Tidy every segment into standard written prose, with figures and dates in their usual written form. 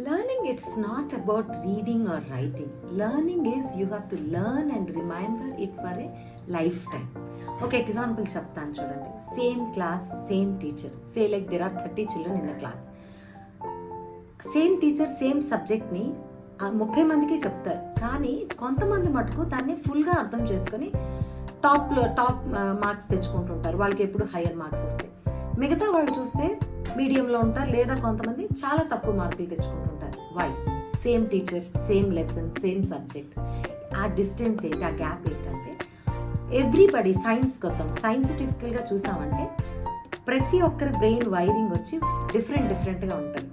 Learning, it's not about reading or writing. Learning is you have to learn and remember it for a lifetime. ఒక example చెప్తాను చూడండి. Same class, same teacher. Say like there are 30 children in the class. Same teacher same సబ్జెక్ట్ని 30 మందికి చెప్తారు. కానీ కొంతమంది మటుకు దాన్ని ఫుల్గా అర్థం చేసుకొని టాప్ మార్క్స్ తెచ్చుకుంటుంటారు. వాళ్ళకి ఎప్పుడు హయ్యర్ మార్క్స్ వస్తాయి. మిగతా వాళ్ళు చూస్తే మీడియంలో ఉంటారు, లేదా కొంతమంది చాలా తక్కువ మార్కులు తెచ్చుకుంటుంటారు. Why? Same teacher, same lesson, same subject. ఆ డిస్టెన్స్ ఏంటి, ఆ గ్యాప్ ఏంటంటే ఎవ్రీబడి సైన్స్కి వద్దాం. సైంటిఫికల్గా చూసామంటే ప్రతి ఒక్కరి బ్రెయిన్ వైరింగ్ వచ్చి డిఫరెంట్గా ఉంటుంది.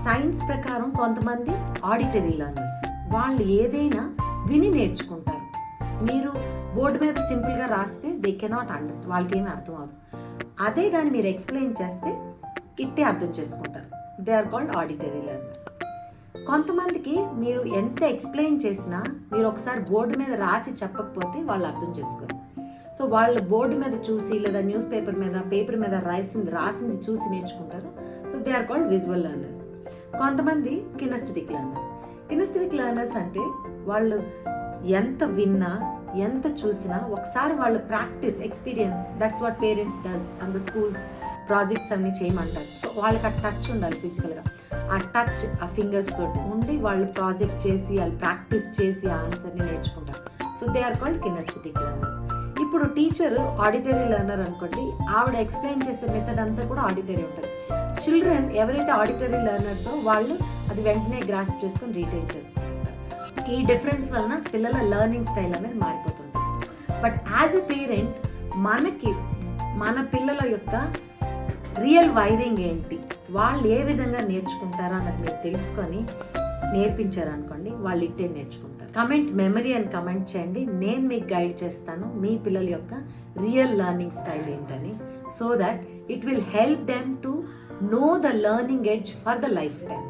సైన్స్ ప్రకారం కొంతమంది ఆడిటరీ లర్నర్స్, వాళ్ళు ఏదైనా విని నేర్చుకుంటారు. మీరు బోర్డు మీద సింపుల్గా రాస్తే దే కెనాట్ అండర్స్టాండ్, వాళ్ళకి ఏమీ అర్థం అవ్వదు. అదే కానీ మీరు ఎక్స్ప్లెయిన్ చేస్తే ఇట్టే అర్థం చేసుకుంటారు. They are called auditory learners. కొంతమందికి మీరు ఎంత ఎక్స్ప్లెయిన్ చేసినా మీరు ఒకసారి బోర్డు మీద రాసి చెప్పకపోతే వాళ్ళు అర్థం చేసుకోరు. సో వాళ్ళు బోర్డు మీద చూసి లేదా న్యూస్ పేపర్ మీద రాసింది చూసి నేర్చుకుంటారు. So they are called visual learners. కొంతమంది కినెస్థెటిక్ లెర్నర్స్. కినెస్థెటిక్ లెర్నర్స్ అంటే వాళ్ళు ఎంత విన్నా ఎంత చూసినా ఒకసారి వాళ్ళు practice, experience, that's what parents does and the schools projects అన్ని చేయమంటారు. సో వాళ్ళకి ఆ టచ్ ఉండాలి ఫిజికల్గా. ఆ టచ్ ఆ ఫింగర్స్ తోటి ఉండి వాళ్ళు ప్రాజెక్ట్ చేసి వాళ్ళు ప్రాక్టీస్ చేసి ఆ ఆన్సర్ని నేర్చుకుంటారు. So they are called kinesthetic learners. ఇప్పుడు టీచర్ ఆడిటరీ లెర్నర్ అనుకోండి, ఆవిడ ఎక్స్ప్లెయిన్ చేసే మెథడ్ అంతా కూడా ఆడిటరీ ఉంటుంది. చిల్డ్రన్ ఎవరైతే ఆడిటరీ లెర్నర్సో వాళ్ళు అది వెంటనే గ్రాస్ప్ చేసుకొని రీటైన్ చేసుకుంటారు. ఈ డిఫరెన్స్ వలన పిల్లల లెర్నింగ్ స్టైల్ అనేది మారిపోతుంది. బట్ యాజ్ ఎ పేరెంట్ మన పిల్లల యొక్క రియల్ వైరింగ్ ఏంటి, వాళ్ళు ఏ విధంగా నేర్చుకుంటారో అన్నది మీరు తెలుసుకొని నేర్పించారనుకోండి, వాళ్ళు ఇట్టే నేర్చుకుంటారు. మెమరీ అని కమెంట్ చేయండి. నేను మీకు గైడ్ చేస్తాను మీ పిల్లల యొక్క రియల్ లెర్నింగ్ స్టైల్ ఏంటని. So that it will help them to know the learning edge for the lifetime.